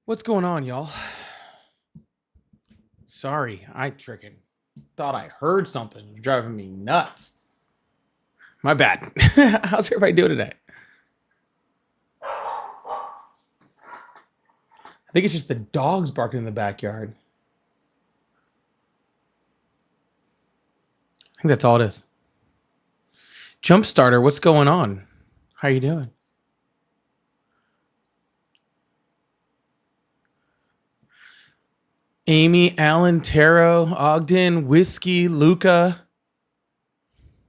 What's going on, y'all? Sorry, I freaking thought I heard something. It was driving me nuts. My bad. How's everybody doing today? I think it's just the dogs barking in the backyard. I think that's all it is. Jump starter, what's going on? How you doing? Amy, Alan, Taro, Ogden, Whiskey, Luca.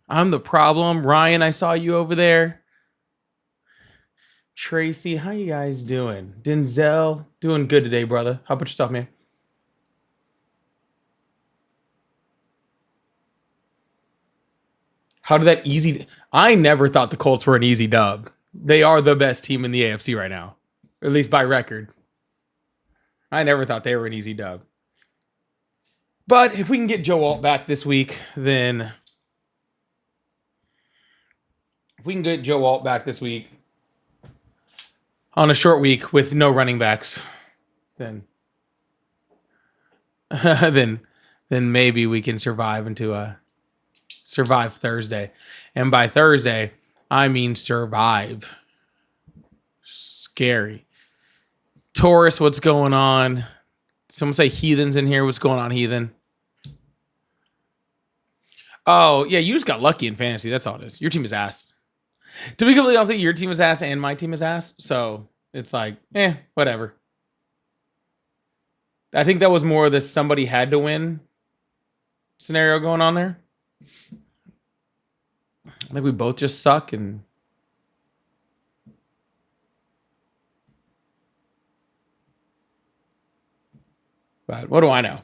I'm the problem. Ryan, I saw you over there. Tracy, how you guys doing? Denzel, doing good today, brother. How about yourself, man? How did that easy? I never thought the Colts were an easy dub. They are the best team in the AFC right now, at least by record. I never thought they were an easy dub. But if we can get Joe Alt back this week, then if we can get Joe Alt back this week on a short week with no running backs, then then then maybe we can survive into a survive Thursday. And by Thursday, I mean survive. Scary. Taurus, what's going on? Someone say Heathen's in here. What's going on, Heathen? Oh, yeah, you just got lucky in fantasy. That's all it is. Your team is ass. To be completely honest, your team is ass and my team is ass. So it's like, whatever. I think that was more of the somebody had to win scenario going on there. I think we both just suck and but what do I know?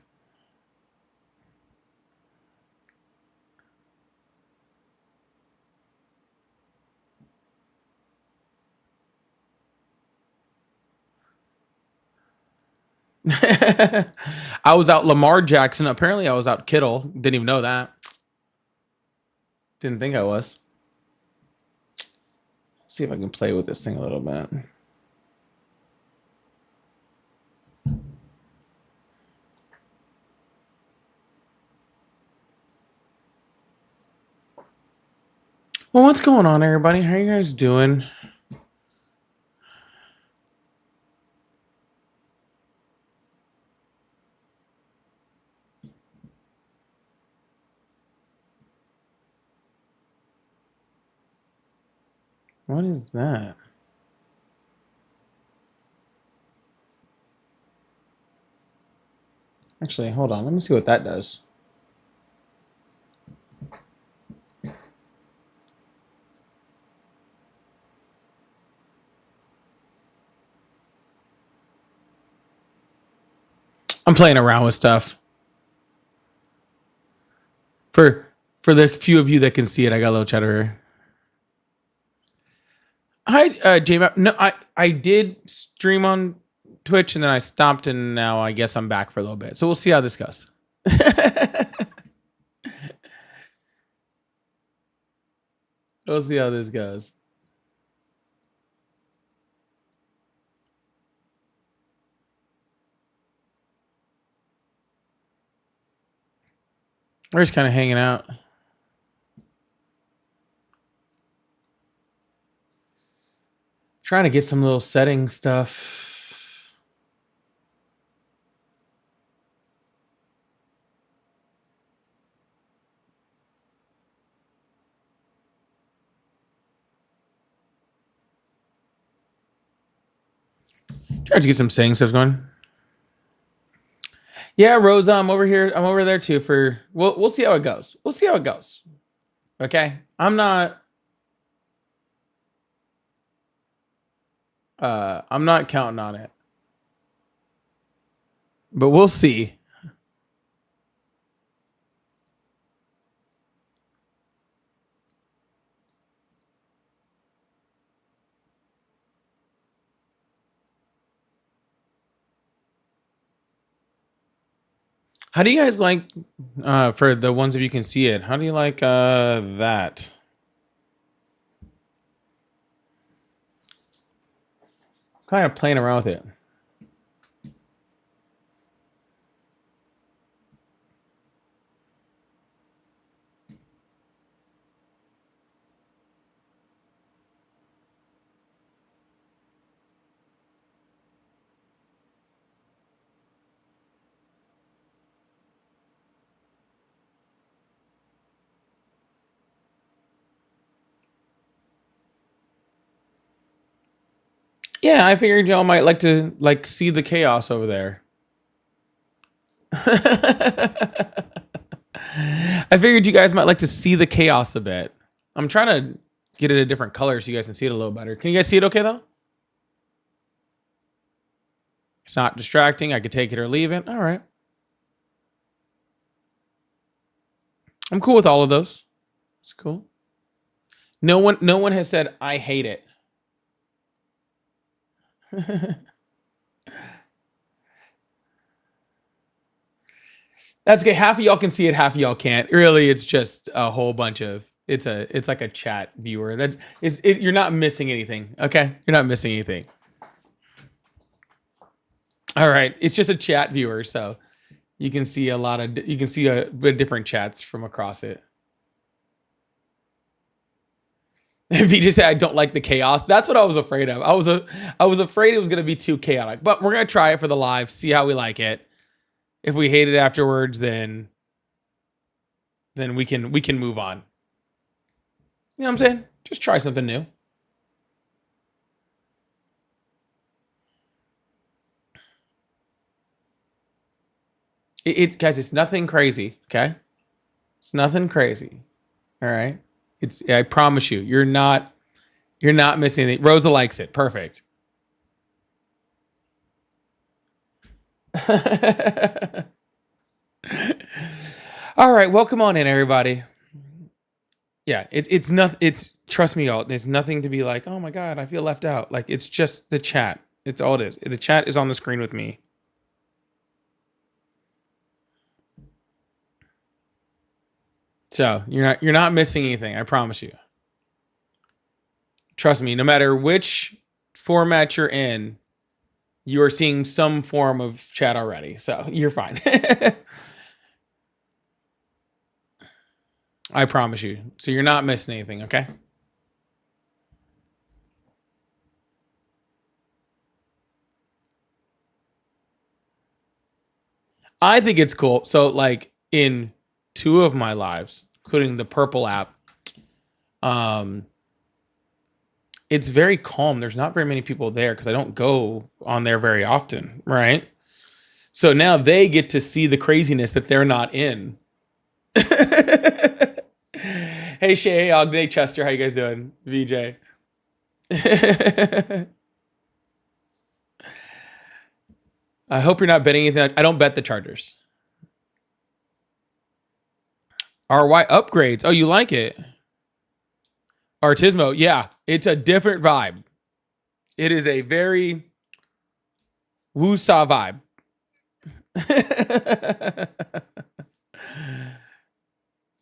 I was out Lamar Jackson. Apparently, I was out Kittle. Didn't even know that. Didn't think I was. Let's see if I can play with this thing a little bit. Well, what's going on, everybody? How you guys doing? What is that? Actually, hold on. Let me see what that does. I'm playing around with stuff. For the few of you that can see it, I got a little chatter here. Hi, Jamie. No, I did stream on Twitch and then I stopped and now I guess I'm back for a little bit. So we'll see how this goes. We'll see how this goes. We're just kind of hanging out. Trying to get some little setting stuff. Trying to get some setting stuff going. Yeah, Rosa, I'm over here. I'm over there too for we'll see how it goes. We'll see how it goes. Okay. I'm not counting on it. But we'll see. How do you guys like for the ones of you can see it? How do you like that? Kind of playing around with it. Yeah, I figured y'all might like to see the chaos over there. I figured you guys might like to see the chaos a bit. I'm trying to get it a different color so you guys can see it a little better. Can you guys see it okay though? It's not distracting. I could take it or leave it. All right. I'm cool with all of those. It's cool. No one has said I hate it. That's okay. Half of y'all can see it, half of y'all can't. Really, it's just a whole bunch of it's like a chat viewer. You're not missing anything. Okay? You're not missing anything. All right. It's just a chat viewer, so you can see a bit different chats from across it. If you just say I don't like the chaos, that's what I was afraid of. I was afraid it was gonna be too chaotic. But we're gonna try it for the live, see how we like it. If we hate it afterwards, then we can move on. You know what I'm saying? Just try something new. Guys, it's nothing crazy, okay? It's nothing crazy. All right? I promise you, you're not missing anything. Rosa likes it. Perfect. All right, welcome on in, everybody. Yeah, it's trust me, y'all. There's nothing to be like, oh my god, I feel left out. Like it's just the chat. It's all it is. The chat is on the screen with me. So you're not missing anything. I promise you. Trust me. No matter which format you're in, you are seeing some form of chat already. So you're fine. I promise you. So you're not missing anything. Okay. I think it's cool. So like in 2 of my lives, including the purple app, it's very calm. There's not very many people there because I don't go on there very often, right? So now they get to see the craziness that they're not in. Hey Shay, hey Og, hey Chester, how you guys doing? VJ. I hope you're not betting anything. I don't bet the Chargers. RY upgrades. Oh, you like it? Artismo. Yeah, it's a different vibe. It is a very woo-saw vibe.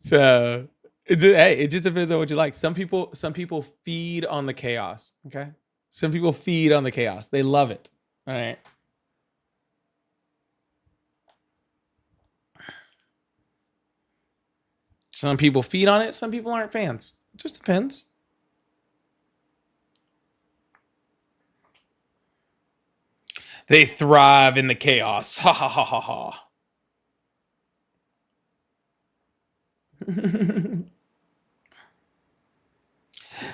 So, it just depends on what you like. Some people feed on the chaos. Okay, some people feed on the chaos. They love it. All right. Some people feed on it. Some people aren't fans. It just depends. They thrive in the chaos. Ha ha ha ha ha.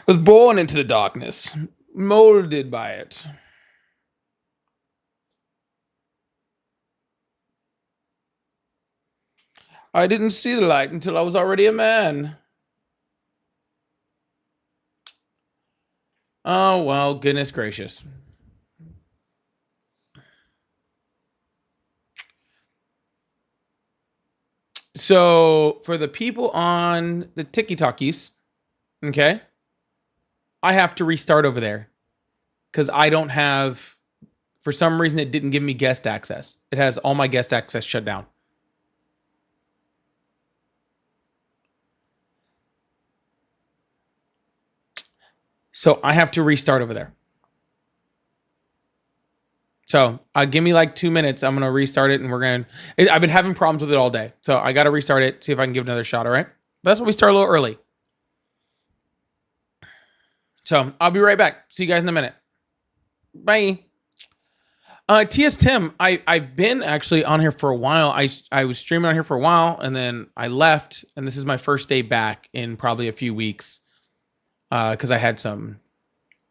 Was born into the darkness, molded by it. I didn't see the light until I was already a man. Oh, well, goodness gracious. So, for the people on the Tiki-Talkies, okay, I have to restart over there because I don't have, for some reason, it didn't give me guest access. It has all my guest access shut down. So I have to restart over there. So give me like 2 minutes. I'm going to restart it and I've been having problems with it all day. So I got to restart it, see if I can give it another shot. All right. But that's why we start a little early. So I'll be right back. See you guys in a minute. Bye. TS Tim, I've been actually on here for a while. I was streaming on here for a while and then I left, and this is my first day back in probably a few weeks because I had some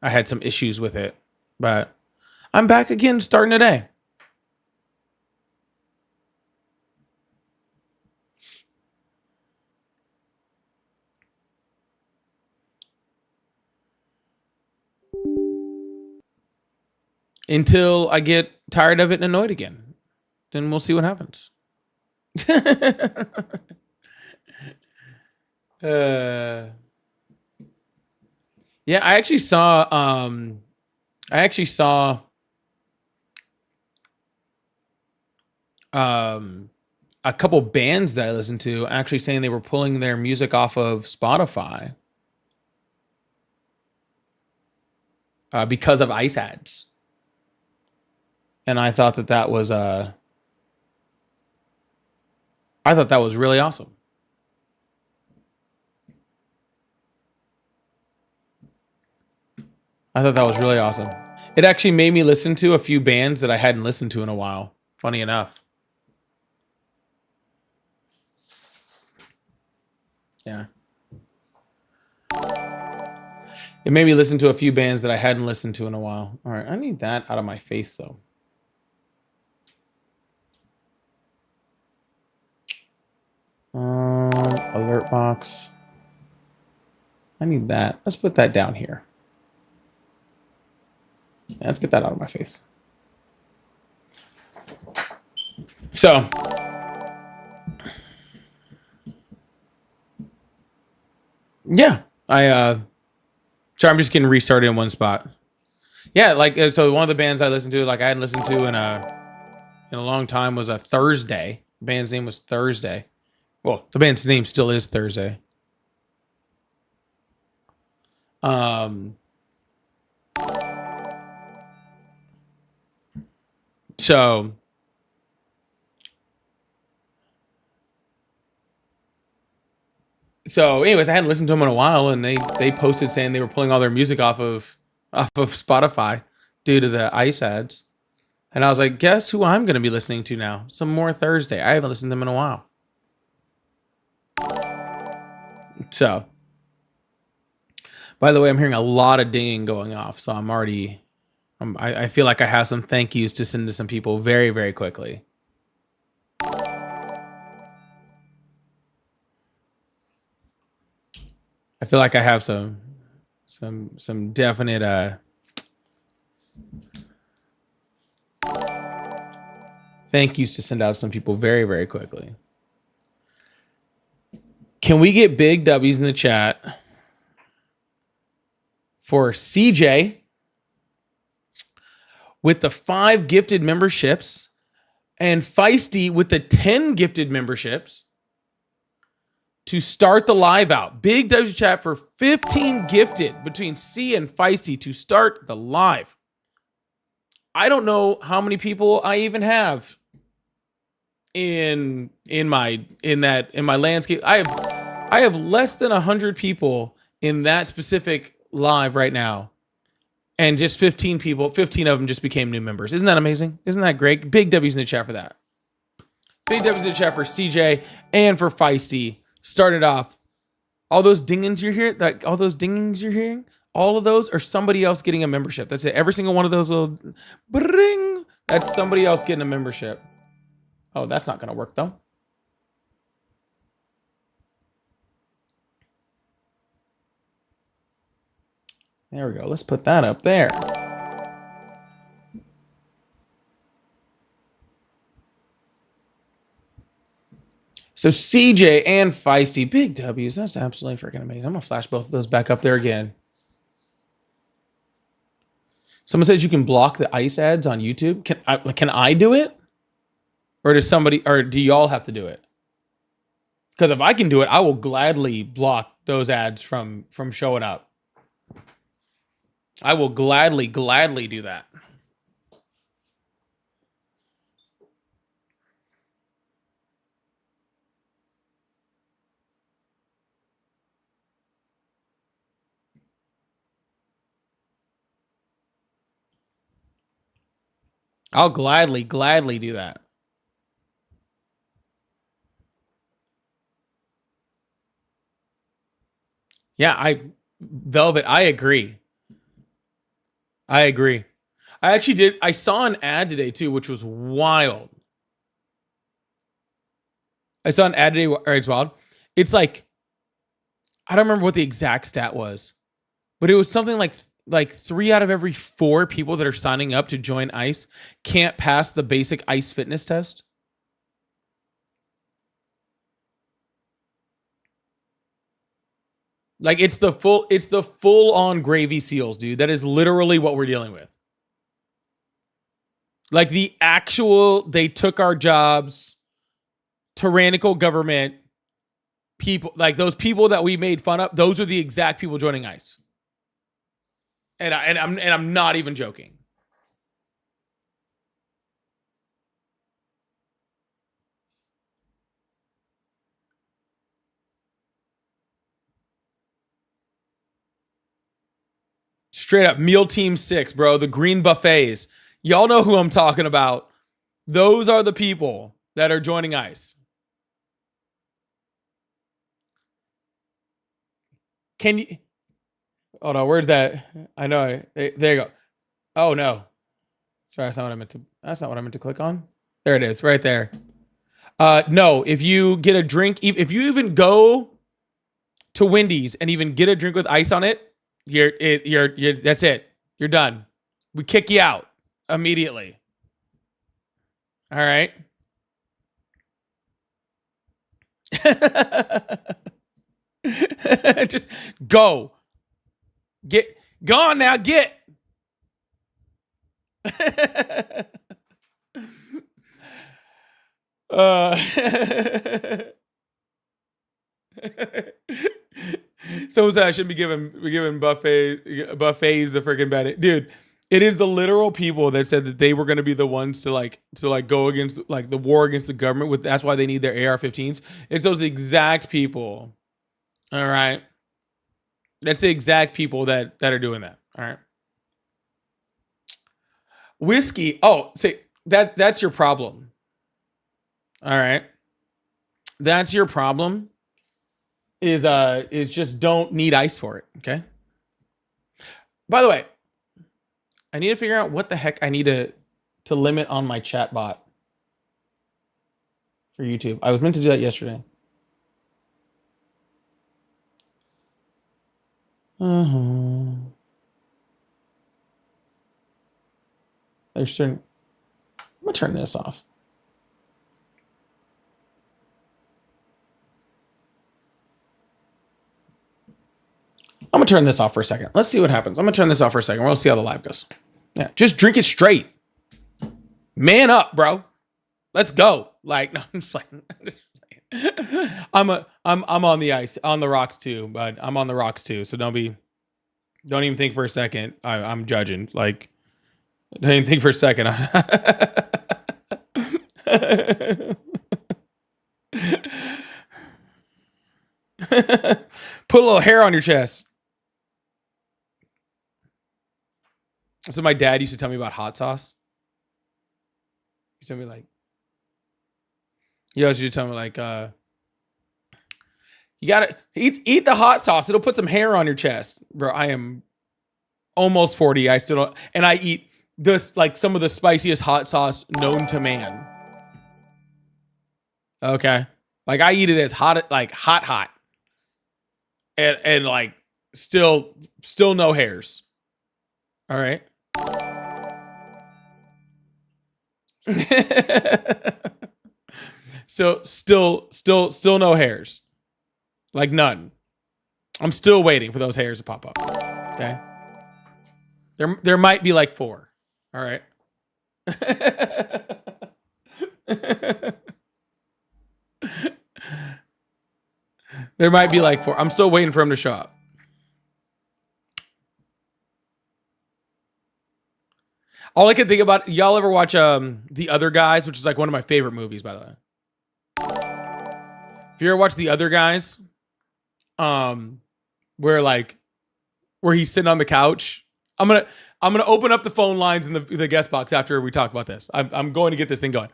issues with it. But I'm back again starting today. Until I get tired of it and annoyed again. Then we'll see what happens. uh, yeah, I actually saw a couple bands that I listened to actually saying they were pulling their music off of Spotify because of ice ads. And I thought that was really awesome. I thought that was really awesome. It actually made me listen to a few bands that I hadn't listened to in a while. Funny enough. Yeah. It made me listen to a few bands that I hadn't listened to in a while. All right, I need that out of my face though. Alert box. I need that. Let's put that down here. Yeah, let's get that out of my face. So, yeah, sorry, I'm just getting restarted in one spot. Yeah, like so one of the bands I listened to, like I hadn't listened to in a long time, was a Thursday. The band's name was Thursday. Well, the band's name still is Thursday. So anyways, I hadn't listened to them in a while, and they posted saying they were pulling all their music off of Spotify due to the ice ads. And I was like, guess who I'm going to be listening to now? Some more Thursday. I haven't listened to them in a while. So, by the way, I'm hearing a lot of dinging going off, so I feel like I have some thank yous to send to some people very, very quickly. I feel like I have some definite thank yous to send out to some people very, very quickly. Can we get big W's in the chat for CJ with the 5 gifted memberships and Feisty with the 10 gifted memberships to start the live out? Big W chat for 15 gifted between C and Feisty to start the live. I don't know how many people I even have in my landscape. I have less than 100 people in that specific live right now. And just 15 of them just became new members. Isn't that amazing? Isn't that great? Big W's in the chat for that. Big W's in the chat for CJ and for Feisty. Started off. All those dingings you're hearing, all of those are somebody else getting a membership. That's it. Every single one of those little bring, that's somebody else getting a membership. Oh, that's not going to work though. There we go. Let's put that up there. So CJ and Feisty, big W's. That's absolutely freaking amazing. I'm going to flash both of those back up there again. Someone says you can block the ice ads on YouTube. Can I do it? Or do y'all have to do it? Because if I can do it, I will gladly block those ads from showing up. I will gladly do that. I'll gladly do that. Yeah, Velvet, I agree. I actually did. I saw an ad today too, which was wild. I saw an ad today. Or it's wild. It's like, I don't remember what the exact stat was, but it was something like 3 out of every 4 people that are signing up to join ICE can't pass the basic ICE fitness test. Like it's the full on gravy seals, dude. That is literally what we're dealing with. Like the actual, they took our jobs, tyrannical government people, like those people that we made fun of. Those are the exact people joining ICE. And I'm not even joking. Straight up, Meal Team 6, bro. The green buffets. Y'all know who I'm talking about. Those are the people that are joining ICE. Can you... Hold on, where's that? I know. There you go. Oh, no. Sorry, that's not what I meant to click on. There it is, right there. No, if you get a drink, if you even go to Wendy's and even get a drink with ice on it, you're that's it. You're done. We kick you out immediately. All right. Just go. Go on now. Get. Someone said I shouldn't be giving buffets the freaking bad, dude. It is the literal people that said that they were going to be the ones to go against like the war against the government with. That's why they need their AR-15s. It's those exact people. All right, that's the exact people that are doing that. All right, whiskey. Oh, say that's your problem. All right, that's your problem. Is just don't need ice for it. Okay. By the way, I need to figure out what the heck I need to limit on my chat bot for YouTube. I was meant to do that yesterday. There's certain. I'm gonna turn this off. I'm gonna turn this off for a second. Let's see what happens. I'm gonna turn this off for a second. We'll see how the live goes. Yeah, just drink it straight. Man up, bro. Let's go. Like, no, I'm just like, I'm on the ice, on the rocks too, but I'm on the rocks too. So don't even think for a second. I'm judging. Like, don't even think for a second. Put a little hair on your chest. So my dad used to tell me about hot sauce. He used to tell me like, he always used to tell me like, you gotta eat the hot sauce. It'll put some hair on your chest, bro. I am almost 40. I still don't, and I eat this like some of the spiciest hot sauce known to man. Okay, like I eat it as hot, like hot, and like still no hairs. All right. So still no hairs. Like none. I'm still waiting for those hairs to pop up. Okay. There might be like 4. All right. There might be like 4. I'm still waiting for him to show up. All I can think about, y'all ever watch The Other Guys, which is like one of my favorite movies, by the way. If you ever watch The Other Guys, where he's sitting on the couch, I'm gonna open up the phone lines in the guest box after we talk about this. I'm going to get this thing going.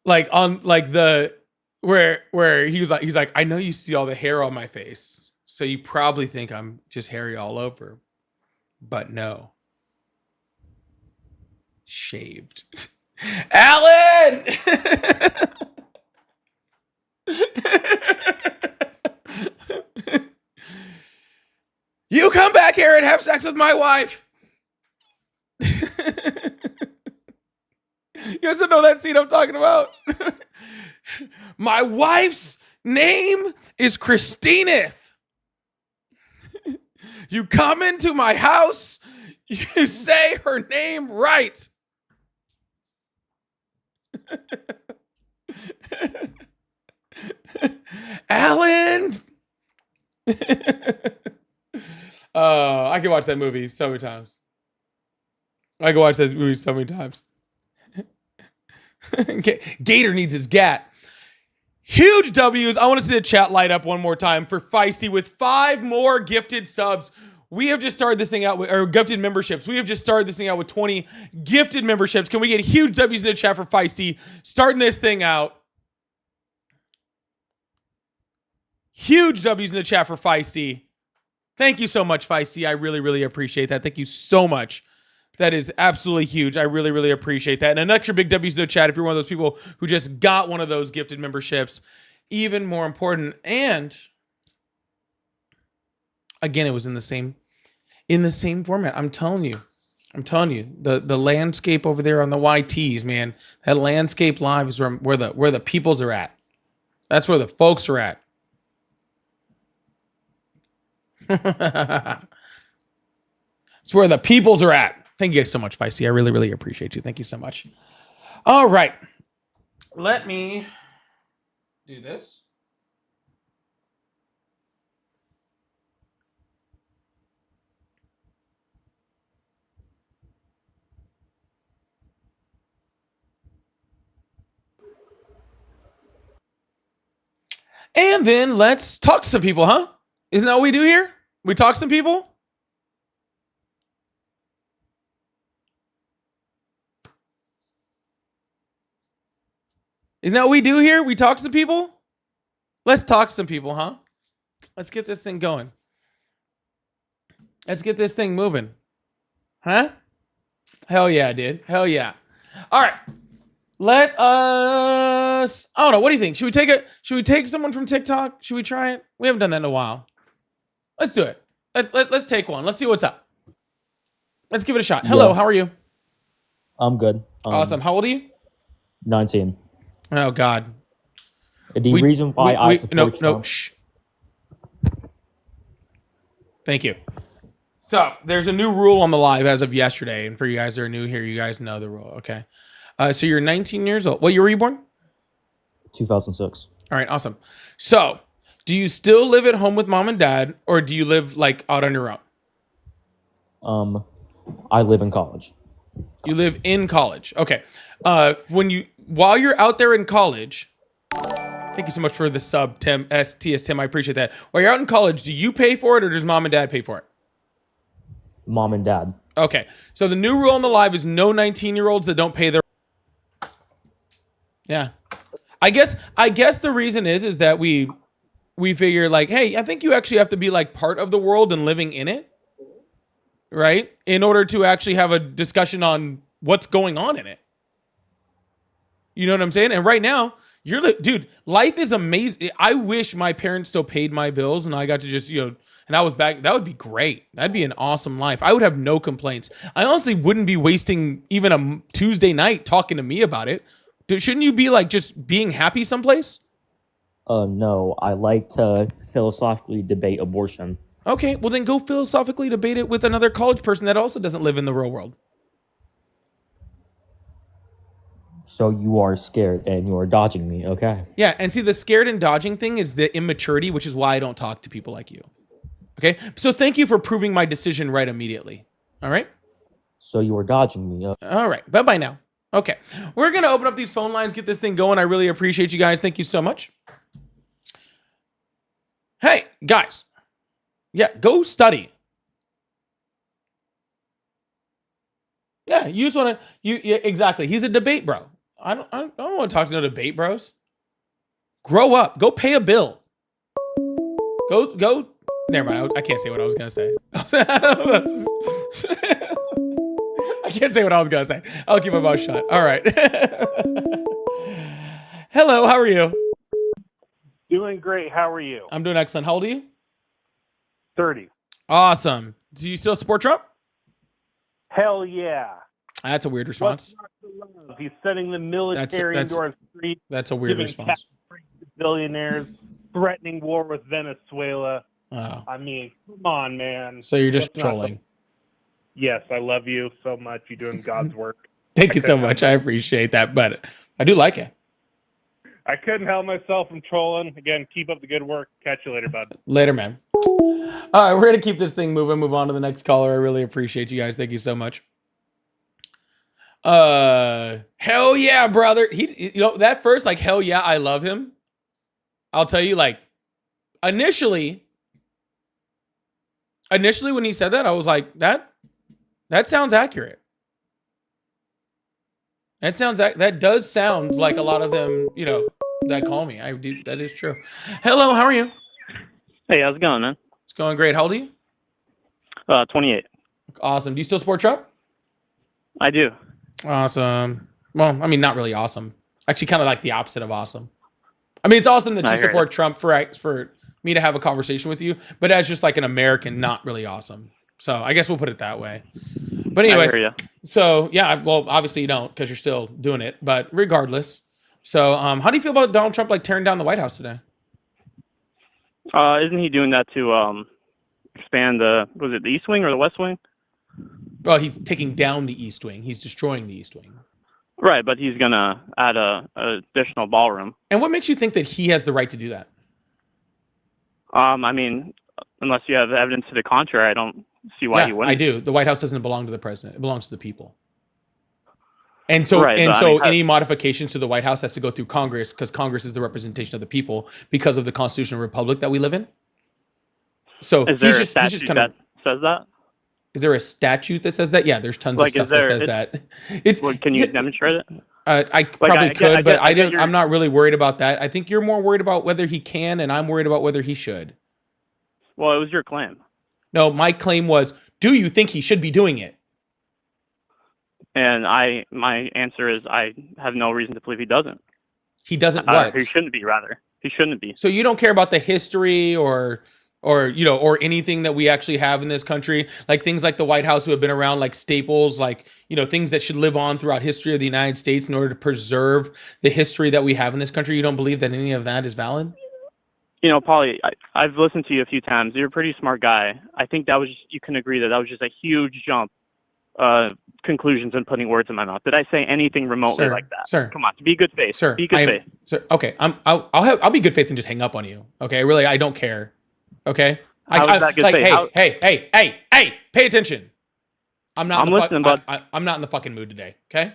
Like on like the where he's like, I know you see all the hair on my face, so you probably think I'm just hairy all over, but no. Shaved. Alan! You come back here and have sex with my wife. You guys don't know that scene I'm talking about? My wife's name is Christineth. You come into my house, you say her name right. Alan. I can watch that movie so many times. Gator needs his gat. Huge W's. I want to see the chat light up one more time for Feisty with 5 more gifted subs. We have just started this thing out with, or gifted memberships. We have just started this thing out with 20 gifted memberships. Can we get huge W's in the chat for Feisty? Starting this thing out. Huge W's in the chat for Feisty. Thank you so much, Feisty. I really, really appreciate that. Thank you so much. That is absolutely huge. I really, really appreciate that. And an extra big W's in the chat if you're one of those people who just got one of those gifted memberships. Even more important. And again, it was in the same format. I'm telling you. The landscape over there on the YTs, man. That landscape live is where the peoples are at. That's where the folks are at. It's where the peoples are at. Thank you guys so much, Feisty. I really, really appreciate you. Thank you so much. All right. Let me do this. And then let's talk to some people, huh? Isn't that what we do here? We talk to some people? Isn't that what we do here? We talk to some people? Let's talk to some people, huh? Let's get this thing going. Let's get this thing moving. Huh? Hell yeah, dude. Hell yeah. All right. Let us... I don't know. What do you think? Should we take someone from TikTok? Should we try it? We haven't done that in a while. Let's do it. Let's take one. Let's see what's up. Let's give it a shot. Hello, how are you? I'm good. Awesome. How old are you? 19. Oh, God. The reason why I support no, shh. Thank you. So, there's a new rule on the live as of yesterday. And for you guys that are new here, you guys know the rule, okay? So, you're 19 years old. What year were you born? 2006. All right, awesome. So, do you still live at home with mom and dad, or do you live, like, out on your own? I live in college. You live in college. Okay. While you're out there in college, thank you so much for the sub, Tim, STS Tim. I appreciate that. While you're out in college, do you pay for it or does mom and dad pay for it? Mom and dad. Okay. So the new rule on the live is no 19-year-olds that don't pay their... Yeah. I guess the reason is that we figure like, hey, I think you actually have to be like part of the world and living in it. Right? In order to actually have a discussion on what's going on in it. You know what I'm saying? And right now, dude, life is amazing. I wish my parents still paid my bills and I got to just, and I was back. That would be great. That'd be an awesome life. I would have no complaints. I honestly wouldn't be wasting even a Tuesday night talking to me about it. Shouldn't you be like just being happy someplace? No, I like to philosophically debate abortion. Okay, well then go philosophically debate it with another college person that also doesn't live in the real world. So you are scared and you are dodging me, okay? Yeah, and see the scared and dodging thing is the immaturity, which is why I don't talk to people like you. Okay, so thank you for proving my decision right immediately. All right? So you are dodging me. All right, bye-bye now. Okay, we're going to open up these phone lines, get this thing going. I really appreciate you guys. Thank you so much. Hey, guys. Yeah, go study. Yeah, you just want to, yeah, exactly. He's a debate bro. I don't want to talk to no debate bros. Grow up. Go pay a bill. Go. Never mind. I can't say what I was going to say. I can't say what I was gonna say. I'll keep my mouth shut. All right. Hello, how are you? Doing great. How are you? I'm doing excellent. How old are you? 30. Awesome. Do you still support Trump? Hell yeah. That's a weird response. What's not to love? He's sending the military into our streets, That's a weird giving response. tax to billionaires, threatening war with Venezuela. Oh, I mean, come on, man. so you're just What's not to- trolling. Yes, I love you so much. You're doing God's work. Thank you so couldn't much. help I appreciate that, but I do like it. I couldn't help myself from trolling. Again, keep up the good work. Catch you later, bud. Later, man. All right, we're gonna keep this thing moving. Move on to the next caller. I really appreciate you guys. Thank you so much. Hell yeah, brother. That first, like, hell yeah, I love him. I'll tell you, like, initially when he said that, I was like, that sounds accurate. That does sound like a lot of them, that call me. I do. That is true. Hello, how are you? Hey, how's it going, man? It's going great. How old are you? 28. Awesome. Do you still support Trump? I do. Awesome. Well, I mean, not really awesome. Actually, kind of like the opposite of awesome. I mean, it's awesome that you support Trump for me to have a conversation with you, but as just like an American, not really awesome. So I guess we'll put it that way. But anyways, so yeah, well, obviously you don't because you're still doing it. But regardless, so how do you feel about Donald Trump like tearing down the White House today? Isn't he doing that to expand was it the East Wing or the West Wing? Well, he's taking down the East Wing. He's destroying the East Wing. Right, but he's gonna add a additional ballroom. And what makes you think that he has the right to do that? I mean, unless you have evidence to the contrary, I don't see why he wouldn't. I do. The White House doesn't belong to the president. It belongs to the people. And so, any modifications to the White House has to go through Congress because Congress is the representation of the people because of the constitutional republic that we live in. So is there a statute that says that? Is there a statute that says that? Yeah, there's tons of stuff that says that. Can you demonstrate it? I probably could, but I'm not really worried about that. I think you're more worried about whether he can, and I'm worried about whether he should. Well, it was your claim. No, my claim was, do you think he should be doing it? And my answer is I have no reason to believe he doesn't. He doesn't what? He shouldn't be, rather. He shouldn't be. So you don't care about the history or anything that we actually have in this country, like things like the White House who have been around, like staples, like, things that should live on throughout history of the United States in order to preserve the history that we have in this country. You don't believe that any of that is valid? Paulie, I've listened to you a few times. You're a pretty smart guy. I think you can agree that was just a huge jump, conclusions and putting words in my mouth. Did I say anything remotely like that? Sir, come on, be good faith. Sir, be good faith. Sir, okay, I'll be good faith and just hang up on you. Okay, really, I don't care. Okay, How is that good faith? Hey, pay attention. I'm not in the fucking mood today. Okay.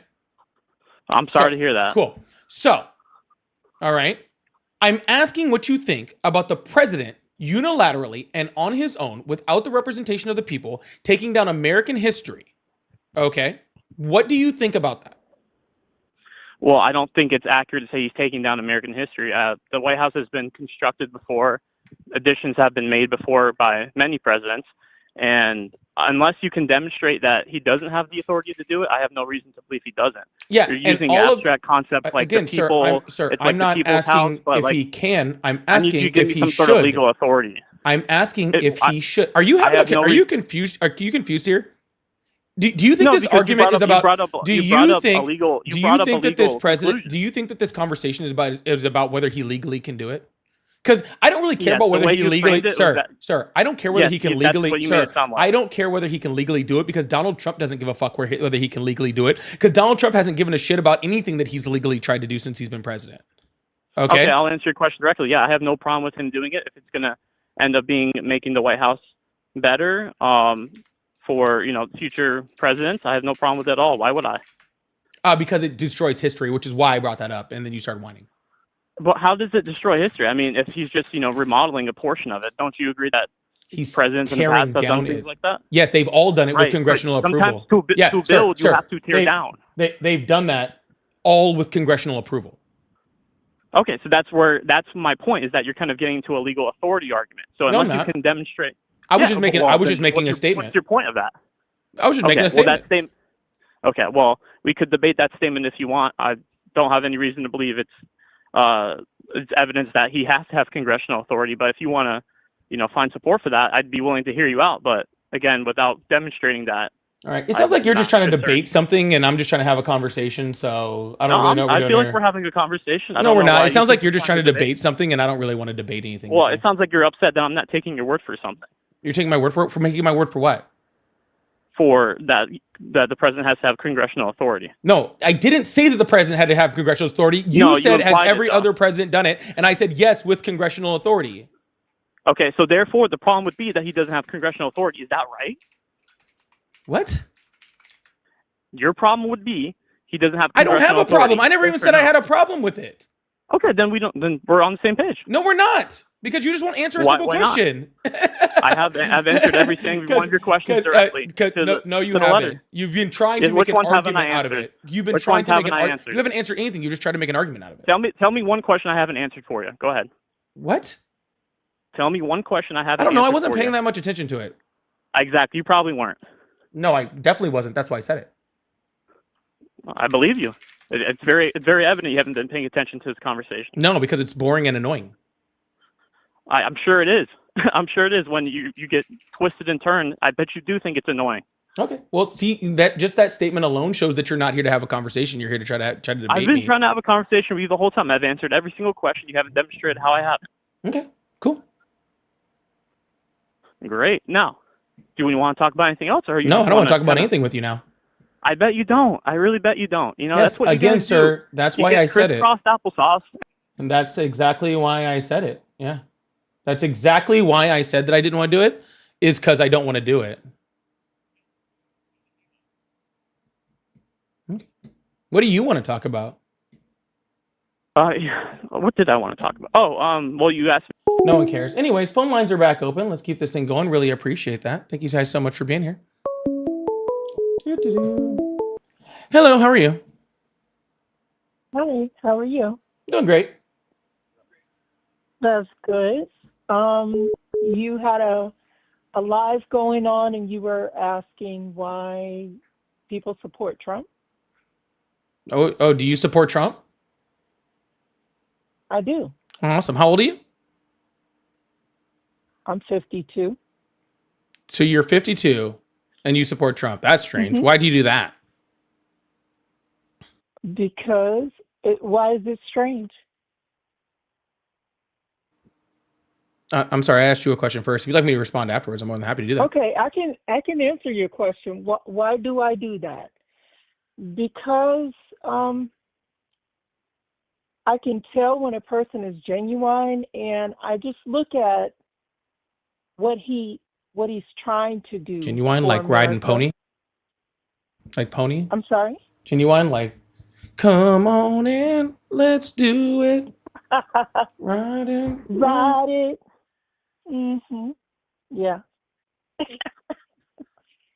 I'm sorry to hear that. Cool. So, all right. I'm asking what you think about the president unilaterally and on his own, without the representation of the people, taking down American history. Okay. What do you think about that? Well, I don't think it's accurate to say he's taking down American history. The White House has been constructed before. Additions have been made before by many presidents. And unless you can demonstrate that he doesn't have the authority to do it, I have no reason to believe he doesn't. Yeah, you're using abstract concepts like again, the people. Sir, I'm not asking if he can. I'm asking if he should. Sort of legal authority. I'm asking if he should. Are you confused? Are you confused here? Do you think this argument is about? Do you think that this president? Do you think that this conversation is about whether he legally can do it? Because I don't really care about whether he legally, sir. I don't care whether he can legally, sir. I don't care whether he can legally do it because Donald Trump doesn't give a fuck whether he can legally do it because Donald Trump hasn't given a shit about anything that he's legally tried to do since he's been president. Okay, I'll answer your question directly. Yeah, I have no problem with him doing it if it's gonna end up making the White House better for future presidents. I have no problem with it at all. Why would I? Because it destroys history, which is why I brought that up, and then you started whining. But how does it destroy history? I mean, if he's just remodeling a portion of it, don't you agree that he's presidents in the past have done things like that? Yes, they've all done it with congressional approval. To build, you have to tear down. They've done that all with congressional approval. Okay, so that's my point, is that you're kind of getting into a legal authority argument. So unless you can demonstrate, I was just making a statement. What's your point of that? I was just making a statement. Okay, well, we could debate that statement if you want. I don't have any reason to believe it's evidence that he has to have congressional authority. But if you want to, find support for that, I'd be willing to hear you out. But again, without demonstrating that. All right. It sounds like you're just trying to debate something, and I'm just trying to have a conversation. So I don't really know what we're doing I feel like here. we're having a conversation. No, we're not. It sounds like you're just trying to debate something, and I don't really want to debate anything. Well, it sounds like you're upset that I'm not taking your word for something. You're taking my word for it? For making my word for what? For that the president has to have congressional authority. No, I didn't say that the president had to have congressional authority. You said, has every other president done it? And I said, yes, with congressional authority. Okay, so therefore, the problem would be that he doesn't have congressional authority. Is that right? What? Your problem would be he doesn't have. I don't have a problem. I never even said I had a problem with it. Okay, then then we're on the same page. No, we're not, because you just won't answer a simple question. I've answered every single one of your questions directly. No, you haven't. You've been trying to make an argument out of it. You've been trying to make an argument. You haven't answered anything. You just tried to make an argument out of it. Tell me one question I haven't answered for you. Go ahead. What? Tell me one question I haven't. I don't know. I wasn't paying that much attention to it. Exactly. You probably weren't. No, I definitely wasn't. That's why I said it. I believe you. It's very evident you haven't been paying attention to this conversation. No, because it's boring and annoying. I'm sure it is. I'm sure it is when you get twisted and turned. I bet you do think it's annoying. Okay. Well, see, that statement alone shows that you're not here to have a conversation. You're here to try to debate me. I've been trying to have a conversation with you the whole time. I've answered every single question. You haven't demonstrated how I have. Okay. Cool. Great. Now, do we want to talk about anything else, or no? I don't want to talk about anything with you now. I bet you don't. I really bet you don't. Yes, that's what again, sir. Do. That's why I said it. Crisscrossed applesauce. And that's exactly why I said it. Yeah, that's exactly why I said that I didn't want to do it. Is because I don't want to do it. Okay. What do you want to talk about? What did I want to talk about? Oh, well, you asked me. No one cares. Anyways, phone lines are back open. Let's keep this thing going. Really appreciate that. Thank you guys so much for being here. Hello, how are you? Hi, how are you? Doing great. That's good. You had a live going on and you were asking why people support Trump? Oh, do you support Trump? I do. Awesome. How old are you? I'm 52. So you're 52 and you support Trump. That's strange. Mm-hmm. Why do you do that? Because why is it strange? I'm sorry, I asked you a question first. If you'd like me to respond afterwards, I'm more than happy to do that. Okay, I can answer your question. Why do I do that? Because I can tell when a person is genuine, and I just look at what he's trying to do. Genuine, like riding pony? Like pony? I'm sorry? Genuine, like, come on in, let's do it. Ride it. Ride it. Mm-hmm. Yeah.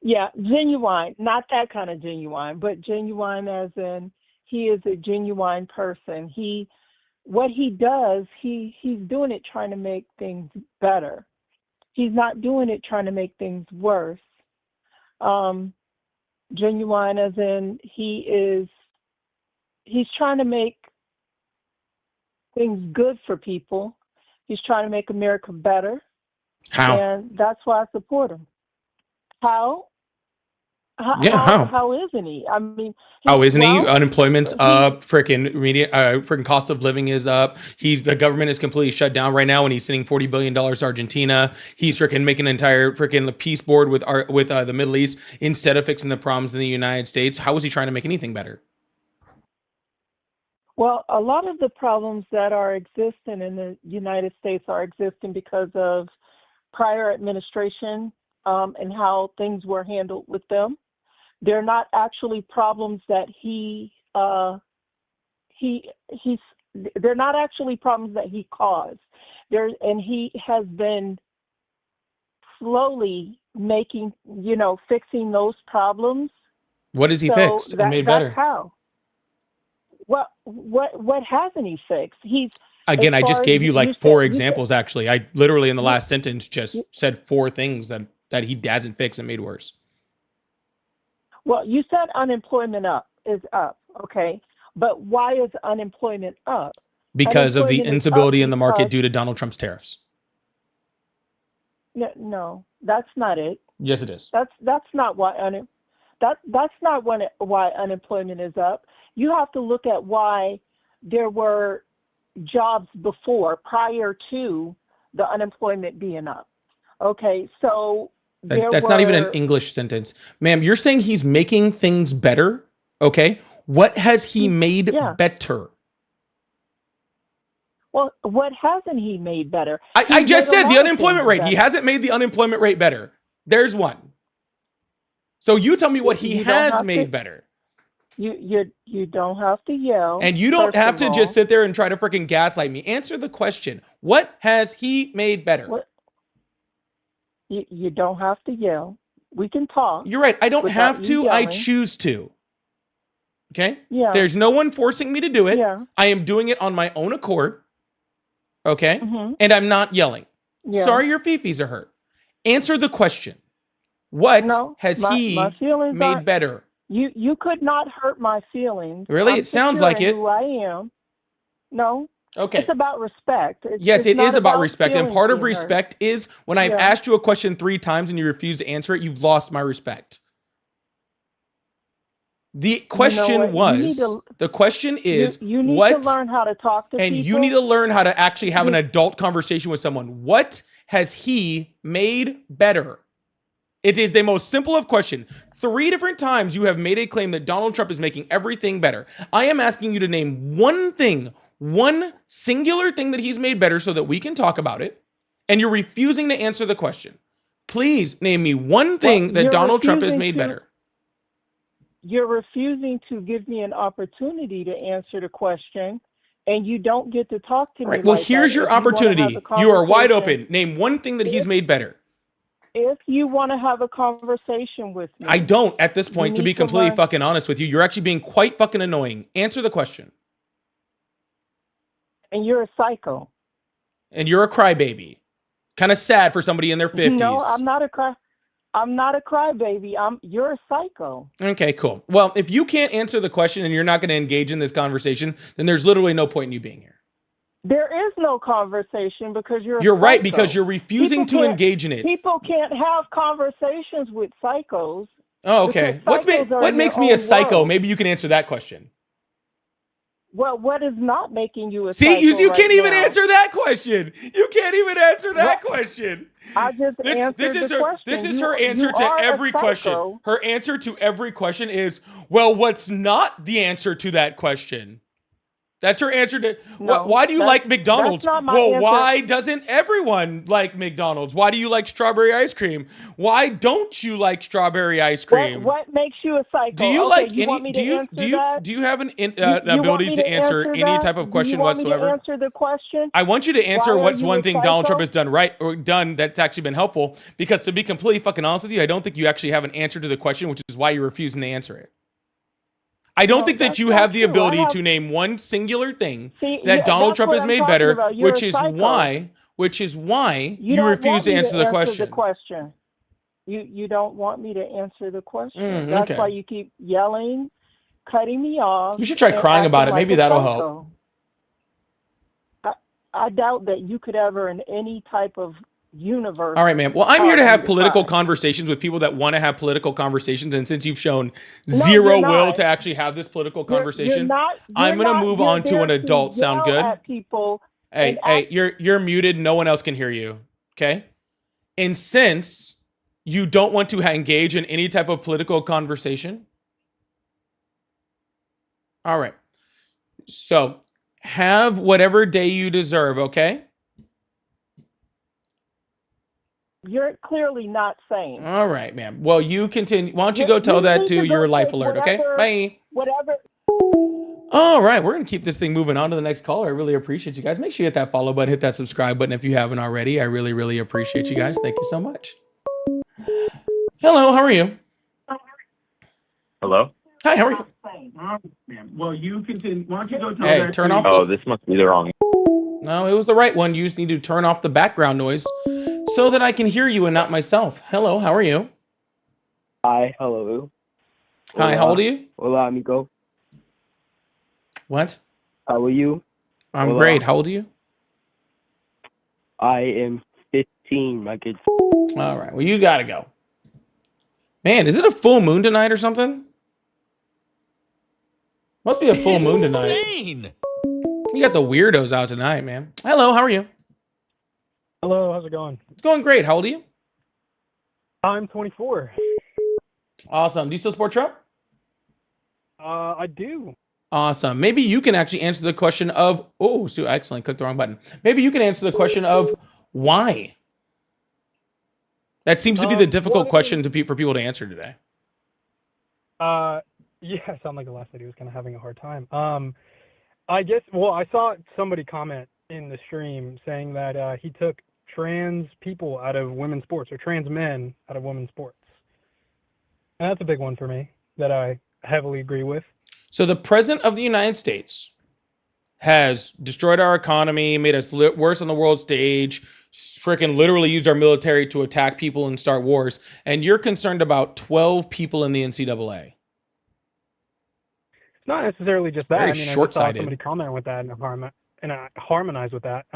Yeah, genuine. Not that kind of genuine, but genuine as in he is a genuine person. What he does, he's doing it trying to make things better. He's not doing it trying to make things worse. Genuine as in he's trying to make things good for people. He's trying to make America better. How? And that's why I support him. How? How isn't he? I mean, how isn't he? Unemployment's up. Freaking cost of living is up. The government is completely shut down right now, and he's sending $40 billion to Argentina. He's freaking making an entire freaking peace board with the Middle East instead of fixing the problems in the United States. How is he trying to make anything better? Well, a lot of the problems that are existing in the United States are existing because of prior administration and how things were handled with them. They're not actually problems that they're not actually problems that he caused. And he has been slowly fixing those problems. What has he fixed and made better? That's how. What hasn't he fixed? Again, I just gave you like four examples, actually. I literally in the last sentence just said four things that he hasn't fixed and made worse. Well, you said unemployment is up, okay? But why is unemployment up? Because of the Unemployment is instability up in the market because due to Donald Trump's tariffs. no, that's not it. Yes, it is. That's not why why unemployment is up. You have to look at why there were jobs before, prior to the unemployment being up. Okay, so That's not even an English sentence. Ma'am, you're saying he's making things better, okay? What has he made better? Well, what hasn't he made better? I just said the unemployment rate. Better. He hasn't made the unemployment rate better. There's one. So you tell me what he has made better. You don't have to yell. And you don't have to just sit there and try to freaking gaslight me. Answer the question. What has he made better? What? You don't have to yell. We can talk. You're right. I don't have to. I choose to. Okay? Yeah. There's no one forcing me to do it. Yeah. I am doing it on my own accord. Okay? And I'm not yelling. Yeah. Sorry your fifis are hurt. Answer the question. What has he made better? You could not hurt my feelings. Really? It sounds like it. Who I am. No. Okay. It's about respect. Yes, it is about respect. And part of respect is when I've asked you a question 3 times and you refuse to answer it, you've lost my respect. The question the question is, you need to learn how to talk to people. And you need to learn how to actually have an adult conversation with someone. What has he made better? It is the most simple of question. 3 different times you have made a claim that Donald Trump is making everything better. I am asking you to name one thing, one singular thing that he's made better so that we can talk about it. And you're refusing to answer the question. Please name me one thing that Donald Trump has made better. You're refusing to give me an opportunity to answer the question, and you don't get to talk to me. Right. Well, here's your opportunity. You are wide open. Name one thing that he's made better. If you want to have a conversation with me. I don't at this point, to be completely fucking honest with you. You're actually being quite fucking annoying. Answer the question. And you're a psycho. And you're a crybaby. Kind of sad for somebody in their 50s. No, I'm not a crybaby. You're a psycho. Okay, cool. Well, if you can't answer the question and you're not going to engage in this conversation, then there's literally no point in you being here. There is no conversation because you're right, because you're refusing to engage in it. People can't have conversations with psychos. Oh, okay. What makes me a psycho? World. Maybe you can answer that question. Well, what is not making you a psycho? See, you can't even answer that question. You can't even answer that question. I just answered the question. This is her answer to every question. Her answer to every question is, well, what's not the answer to that question? That's her answer to why do you like McDonald's? Well, why doesn't everyone like McDonald's? Why do you like strawberry ice cream? Why don't you like strawberry ice cream? What makes you a psycho? Do you like any? Do you have an ability to answer any type of question whatsoever? Do you want me to answer the question? I want you to answer what's one thing Donald Trump has done right or done that's actually been helpful. Because to be completely fucking honest with you, I don't think you actually have an answer to the question, which is why you're refusing to answer it. I don't think that you have the ability to name one singular thing that Donald Trump has made better, which is why you refuse to answer the question. You don't want me to answer the question. That's why you keep yelling, cutting me off. You should try crying about it. Maybe that'll help. I doubt that you could ever in any type of universe. All right, ma'am. Well, I'm here to have political conversations with people that want to have political conversations. And since you've shown zero will to actually have this political conversation, I'm going to move on to an adult. Sound good? Hey, you're muted. No one else can hear you. Okay. And since you don't want to engage in any type of political conversation. All right. So have whatever day you deserve. Okay. You're clearly not sane. All right, ma'am. Well, you continue. Why don't you go tell that to your life alert, okay? Bye. Whatever. All right, we're going to keep this thing moving on to the next caller. I really appreciate you guys. Make sure you hit that follow button, hit that subscribe button if you haven't already. I really, really appreciate you guys. Thank you so much. Hello, how are you? Hello? Hi, how are you? Well, you continue. Why don't you go tell Hey, turn off. Oh, this must be the wrong. No, it was the right one. You just need to turn off the background noise so that I can hear you and not myself. Hello, how are you? Hi, hello. Hi, how old are you? Hola, amigo. What? How are you? I'm Hola. great. How old are you? I am 15, my kid. All right. Well, you got to go. Man, is it a full moon tonight or something? Must be a full moon tonight. Insane. You got the weirdos out tonight, man. Hello, how are you? Hello, how's it going? It's going great. How old are you? I'm 24. Awesome. Do you still support Trump? I do. Awesome. Maybe you can actually answer the question of, oh, so excellent. Click the wrong button. Maybe you can answer the question of why. That seems to be the difficult question for people to answer today. Yeah, I sound like the last lady was kind of having a hard time. I guess, well, I saw somebody comment in the stream saying that he took trans people out of women's sports, or trans men out of women's sports. And that's a big one for me that I heavily agree with. So the president of the United States has destroyed our economy, made us worse on the world stage, freaking literally used our military to attack people and start wars. And you're concerned about 12 people in the NCAA. It's not necessarily just that. Very I mean, I just saw short-sighted. somebody comment with that and I harmonize with that.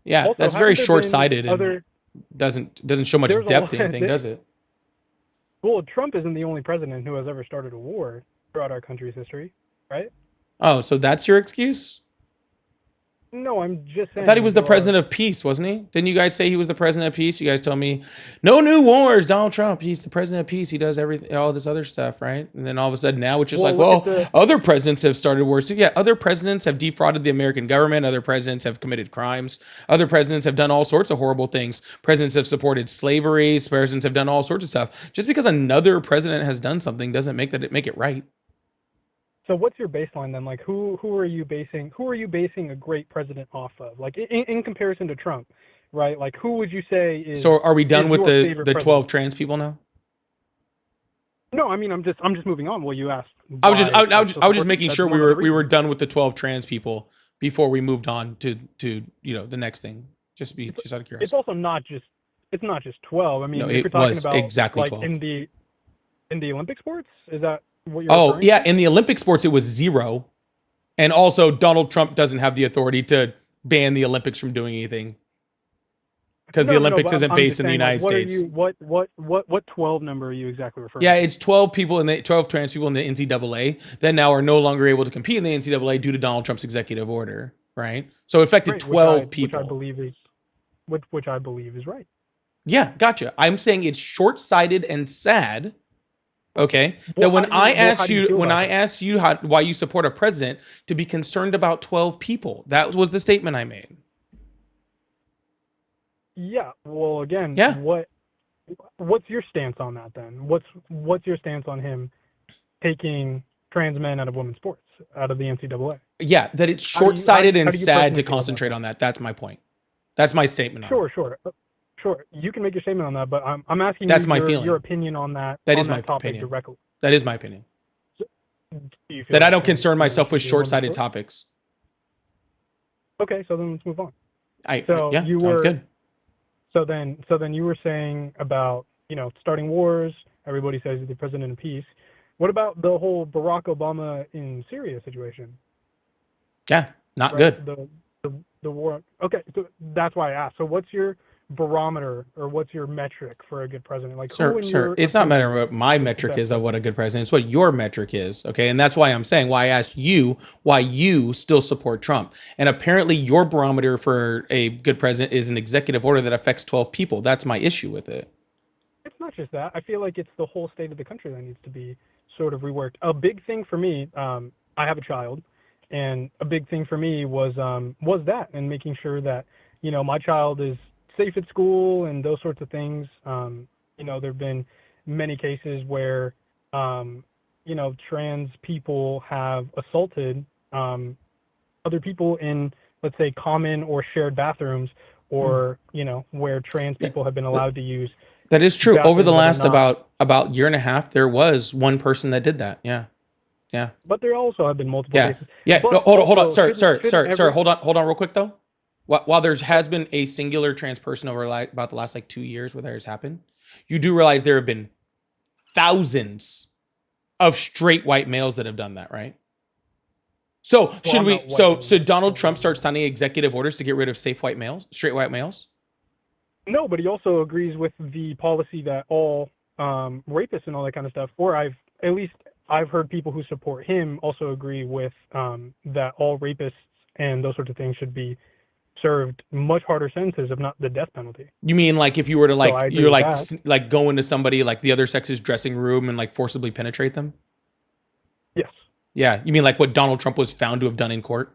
Yeah, also, that's very haven't there been short-sighted and other- doesn't show much There's a depth to lot- anything, does it? Well, Trump isn't the only president who has ever started a war throughout our country's history, right? Oh, so that's your excuse? No, I'm just saying. I thought he was the there are- president of peace, wasn't he? Didn't you guys say he was the president of peace? You guys tell me, no new wars, Donald Trump. He's the president of peace. He does everything, all this other stuff, right? And then all of a sudden now it's just like, well, other presidents have started wars too. Yeah, other presidents have defrauded the American government. Other presidents have committed crimes. Other presidents have done all sorts of horrible things. Presidents have supported slavery. Presidents have done all sorts of stuff. Just because another president has done something doesn't make it right. So what's your baseline then? Like, who are you basing a great president off of? Like in comparison to Trump, right? Like, who would you say is? So are we done with your the favorite 12 trans people now? No, I mean I'm just moving on. Well, you asked. I was just why, making that's sure one of the we were reasons. done with the 12 trans people before we moved on to the next thing. Just out of curiosity. It's also not just 12. I mean, No, if it you're talking was about exactly like 12. in the Olympic sports, is that what you're Oh referring yeah, to? in the Olympic sports it was 0, and also Donald Trump doesn't have the authority to ban the Olympics from doing anything because the No, Olympics but isn't I'm based just in the saying, like, United States. What 12 number are you exactly referring Yeah, to? it's 12 people in the 12 trans people in the NCAA that now are no longer able to compete in the NCAA due to Donald Trump's executive order, right? So it affected Right, 12 people. Which I believe is right. Yeah, gotcha. I'm saying it's short-sighted and sad. Okay, Well, that when how do you feel about that? asked you why you support a president to be concerned about 12 people, that was the statement I made. Yeah. Well, again, Yeah. what's your stance on that then? What's your stance on him taking trans men out of women's sports, out of the NCAA? Yeah, that it's How do you- short-sighted how and do you sad personally to feel about concentrate that? on that. That's my point. That's my statement on it. Sure. You can make your statement on that, but I'm asking That's you my feeling. your opinion on that. That on is my topic opinion. directly. That is my opinion. Do you feel That I like don't trans concern women myself with should be in women's short-sighted sports? topics. Okay, so then let's move on. Yeah, you sounds were good. So then you were saying about, starting wars. Everybody says he's the president of peace. What about the whole Barack Obama in Syria situation? Yeah, not Right? good. The war. Okay, so that's why I asked. So what's your barometer or what's your metric for a good president? Like, who Sir, it's not matter what my metric is of what a good president. It's what your metric is, okay? And that's why I'm saying why I asked you why you still support Trump. And apparently your barometer for a good president is an executive order that affects 12 people. That's my issue with it. It's not just that. I feel like it's the whole state of the country that needs to be sort of reworked. A big thing for me, I have a child, and a big thing for me was that, and making sure that my child is safe at school and those sorts of things. There've been many cases where trans people have assaulted other people in, let's say, common or shared bathrooms, or where trans people have been allowed to use. That is true. Over the bathrooms that are last not- about year and a half, there was one person that did that. Yeah. But there also have been multiple Yeah. cases. Yeah. But No, hold on, also, sir. shouldn't every- Hold on real quick though. While there has been a singular trans person over about the last 2 years where that has happened, you do realize there have been thousands of straight white males that have done that, right? So should I'm we? not So white, should Donald Trump start signing executive orders to get rid of safe white males, straight white males? No, but he also agrees with the policy that all rapists and all that kind of stuff. Or I've heard people who support him also agree with that all rapists and those sorts of things should be served much harder sentences, if not the death penalty. You mean like if you were to I like agree you're with like that. like go into somebody like the other sex's dressing room and like forcibly penetrate them? Yes. Yeah, you mean like what Donald Trump was found to have done in court?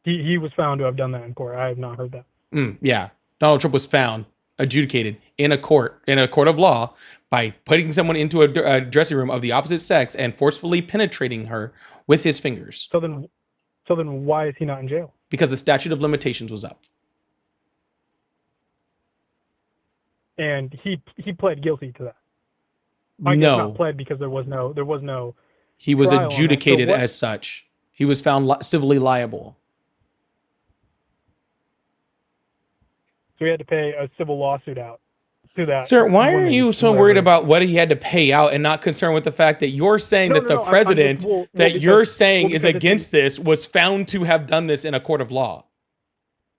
He was found to have done that in court. I have not heard that. Yeah, Donald Trump was found, adjudicated in a court of law by putting someone into a dressing room of the opposite sex and forcefully penetrating her with his fingers. So then why is he not in jail? Because the statute of limitations was up. And he pled guilty to that. I guess not No, pled because there was no he was trial on that. So adjudicated what- as such. He was found civilly liable. So he had to pay a civil lawsuit out to that. Sir, why are woman, you so whoever. worried about what he had to pay out and not concerned with the fact that you're saying No, that no, the no, I'm president just- well, that because- you're saying well, is because it's against this was found to have done this in a court of law?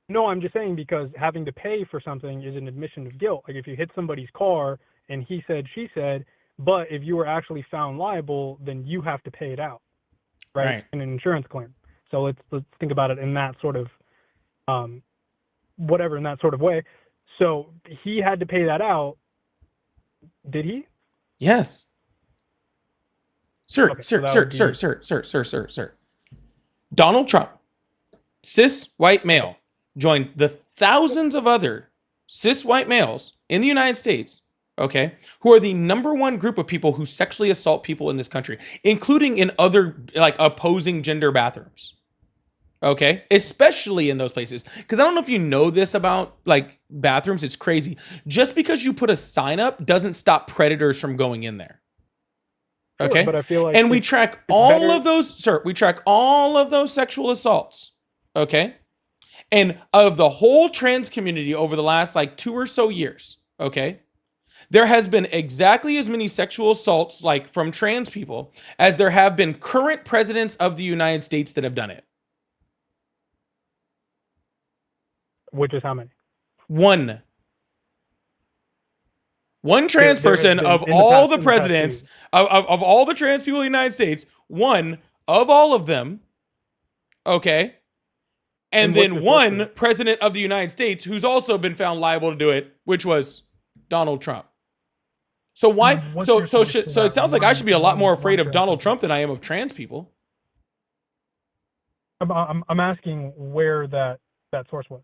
No, I'm just saying because having to pay for something is an admission of guilt. Like if you hit somebody's car and he said, she said, but if you were actually found liable, then you have to pay it out, right? In an insurance claim. So let's think about it in that sort of, whatever, in that sort of way. So he had to pay that out. Did he? Yes. Sir, Okay, so sir, that sir, would sir, be- sir, sir, sir, sir. Donald Trump, cis white male, joined the thousands of other cis white males in the United States, okay, who are the number one group of people who sexually assault people in this country, including in other like opposing gender bathrooms. Okay, especially in those places. Because I don't know if you know this about like bathrooms, it's crazy. Just because you put a sign up doesn't stop predators from going in there. Sure, Okay, but I feel like and we track it's all better- of those, sir. We track all of those sexual assaults. Okay, and of the whole trans community over the last like 2 or so years. Okay, there has been exactly as many sexual assaults like from trans people as there have been current presidents of the United States that have done it. Which is how many? One trans There has person been of in the all past- the in the past presidents of all the trans people in the United States, one of all of them, okay, and And what's then the one source? president of the United States who's also been found liable to do it, which was Donald Trump. So why? What's So your so source should, for so it that sounds like I should be a lot more one afraid of trans Donald person? Trump than I am of trans people. I'm asking where that source was.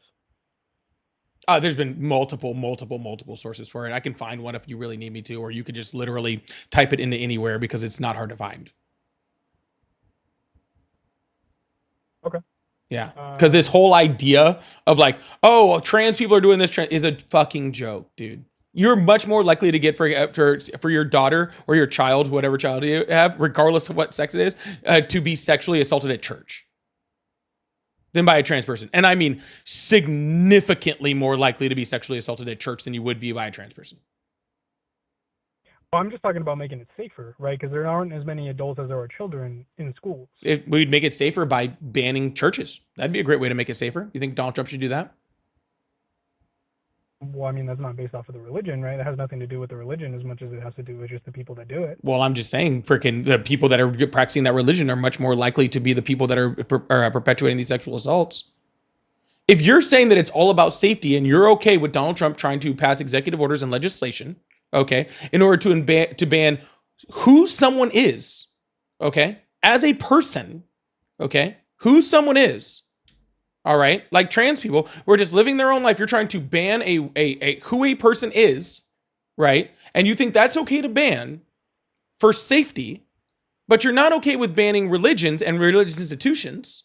There's been multiple sources for it. I can find one if you really need me to, or you could just literally type it into anywhere because it's not hard to find. Okay. Yeah, because this whole idea of like, oh, well, trans people are doing this is a fucking joke, dude. You're much more likely to get for your daughter or your child, whatever child you have, regardless of what sex it is, to be sexually assaulted at church than by a trans person. And I mean significantly more likely to be sexually assaulted at church than you would be by a trans person. Well, I'm just talking about making it safer, right? Because there aren't as many adults as there are children in schools. We'd make it safer by banning churches. That'd be a great way to make it safer. You think Donald Trump should do that? Well, I mean, that's not based off of the religion, right? That has nothing to do with the religion as much as it has to do with just the people that do it. Well, I'm just saying, freaking the people that are practicing that religion are much more likely to be the people that are perpetuating these sexual assaults. If you're saying that it's all about safety and you're okay with Donald Trump trying to pass executive orders and legislation, okay, in order to ban who someone is, okay, as a person, okay, who someone is, all right, like trans people who are just living their own life. You're trying to ban a who a person is, right? And you think that's okay to ban for safety, but you're not okay with banning religions and religious institutions,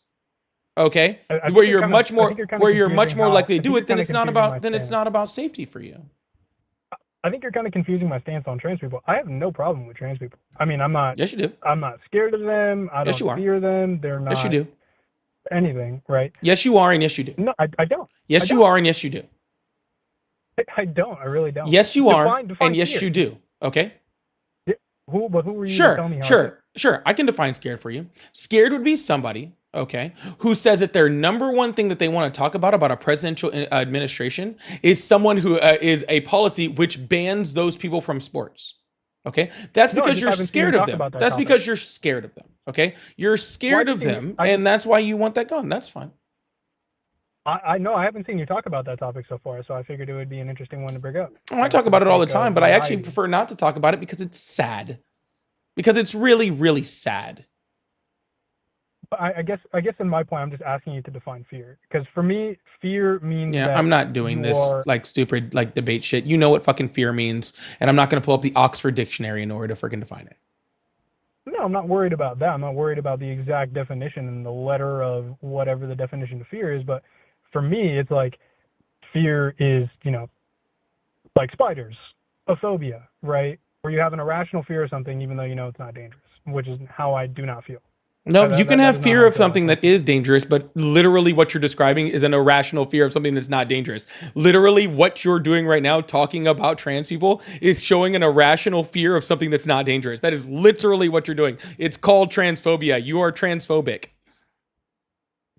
okay? I think Where you're you're kinda- much I more think you're kinda where you're much confusing more how- likely I to think do it, you're then kinda it's not confusing my about it's stance. not about safety for you. I think you're kind of confusing my stance on trans people. I have no problem with trans people. I mean, I'm not Yes, you do. scared of them. I Yes, you don't are. fear them. They're not Yes, you do. anything, right? Yes, you are, and yes, you do. No, I don't. Yes, I you are, and yes, you do. I don't. I really don't. Yes, you are, Define and yes, fear. you do. Okay. who were you to tell me how? Sure. I can define scared for you. Scared would be somebody, okay, who says that their number one thing that they want to talk about a presidential administration is someone who is a policy which bans those people from sports. Okay, that's because you're scared of them. That's because you're scared of them. Okay, you're scared of them, and that's why you want that gone. That's fine. I know I haven't seen you talk about that topic so far, so I figured it would be an interesting one to bring up. Oh, I talk about it all the time, but I actually prefer not to talk about it because it's sad. Because it's really, really sad. I guess in my point, I'm just asking you to define fear. Because for me, fear means that I'm not doing this like stupid like debate shit. You know what fucking fear means, and I'm not going to pull up the Oxford Dictionary in order to freaking define it. No, I'm not worried about that. I'm not worried about the exact definition and the letter of whatever the definition of fear is. But for me, it's like fear is, like spiders, a phobia, right? Where you have an irrational fear of something even though you know it's not dangerous, which is how I do not feel. No, you can have fear of something that is dangerous, but literally what you're describing is an irrational fear of something that's not dangerous. Literally what you're doing right now, talking about trans people, is showing an irrational fear of something that's not dangerous. That is literally what you're doing. It's called transphobia. You are transphobic.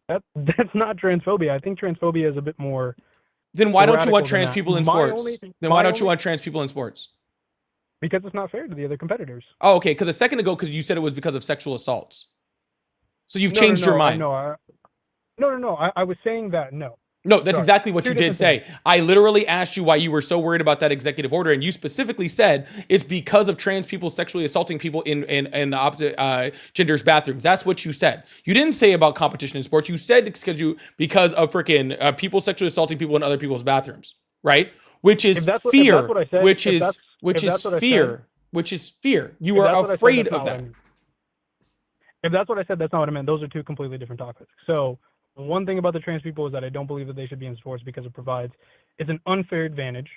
That's not transphobia. I think transphobia is a bit more. Then why don't you want trans people in sports? Then why don't you want trans people in sports? Because it's not fair to the other competitors. Oh, okay. Because a second ago, because you said it was because of sexual assaults. So you've changed your mind. No. I was saying that no. No, that's exactly what you did say. I literally asked you why you were so worried about that executive order, and you specifically said it's because of trans people sexually assaulting people in the opposite gender's bathrooms. That's what you said. You didn't say about competition in sports. You said because of freaking people sexually assaulting people in other people's bathrooms, right? Which is fear. Which is fear. You are afraid of that. If that's what I said, that's not what I meant. Those are two completely different topics. So one thing about the trans people is that I don't believe that they should be in sports because it's an unfair advantage,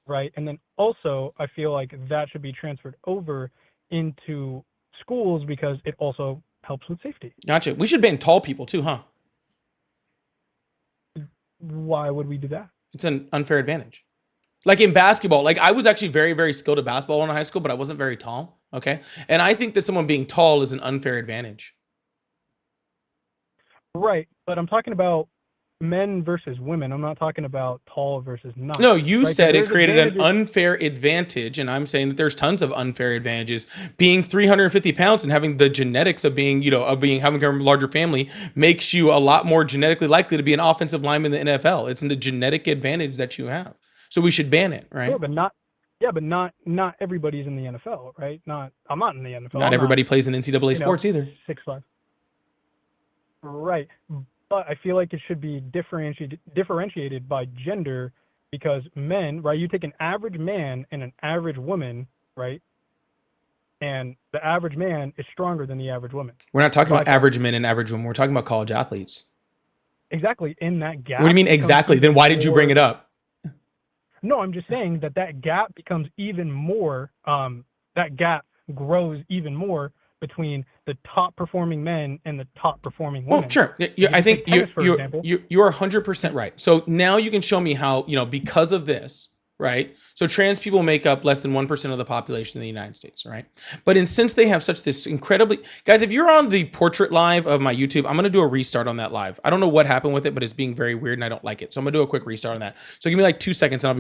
right? And then also I feel like that should be transferred over into schools because it also helps with safety. Gotcha. We should ban tall people too, huh? Why would we do that? It's an unfair advantage. Like in basketball, like I was actually very, very skilled at basketball in high school, but I wasn't very tall. Okay. And I think that someone being tall is an unfair advantage. Right. But I'm talking about men versus women. I'm not talking about tall versus not. No, you said it created an unfair advantage. And I'm saying that there's tons of unfair advantages. Being 350 pounds and having the genetics of being, having a larger family makes you a lot more genetically likely to be an offensive lineman in the NFL. It's the genetic advantage that you have. So we should ban it, right? Sure, but not everybody's in the NFL, right? I'm not in the NFL. Not everybody plays in NCAA sports either. 6'5". Right. But I feel like it should be differentiated by gender because men, right? You take an average man and an average woman, right? And the average man is stronger than the average woman. We're not talking about average men and average women. We're talking about college athletes. Exactly. In that gap. What do you mean exactly? Then why did you bring it up? No, I'm just saying that gap becomes even more, that gap grows even more between the top performing men and the top performing women. Well, sure. I think you're 100% right. So now you can show me how, because of this, right? So trans people make up less than 1% of the population in the United States, right? But since they have such this incredibly, guys, if you're on the portrait live of my YouTube, I'm going to do a restart on that live. I don't know what happened with it, but it's being very weird and I don't like it. So I'm going to do a quick restart on that. So give me like 2 seconds and I'll be